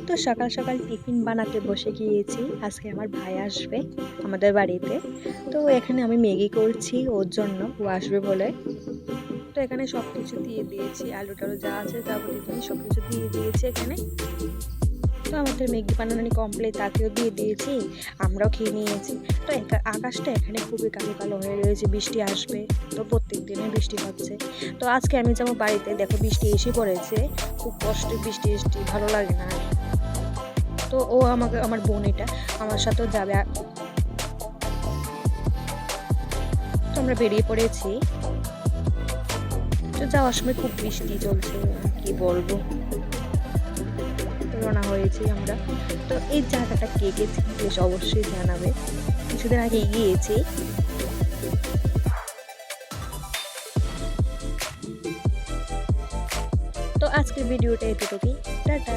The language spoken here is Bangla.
তো সকাল সকাল টিফিন বানাতে বসে গিয়েছি। আজকে আমার ভাই আসবে আমাদের বাড়িতে। তো এখানে আমি ম্যাগি করছি ওর জন্য, ও আসবে বলে। তো এখানে সব কিছু দিয়ে দিয়েছি, আলু টালু যা আছে যাবতীয় জিনিস সব কিছু দিয়ে দিয়েছি এখানে। তো আমাদের ম্যাগি বানানো কমপ্লিট, তাকেও দিয়ে দিয়েছি, আমরাও খেয়ে নিয়েছি। তো আকাশটা এখানে খুবই কালো কালো হয়ে রয়েছে, বৃষ্টি আসবে। তো প্রত্যেক দিনে বৃষ্টি হচ্ছে। তো আজকে আমি যাবো বাড়িতে, দেখো বৃষ্টি এসে পড়েছে। খুব কষ্টে বৃষ্টি ভালো লাগে না। তো ও আমাকে, আমার বোন এটা আমার সাথেও যাবে। তো আমরা বেরিয়ে পড়েছি। তো যাওয়ার সময় খুব বৃষ্টি চলছে, কি বলবো। তো রওনা হয়েছি আমরা। তো এই জায়গাটা কে গেছে প্লিজ অবশ্যই জানাবে, কিছুদিন আগে গিয়েছি। তো আজকের ভিডিওটা এতটুকুই, টাটা।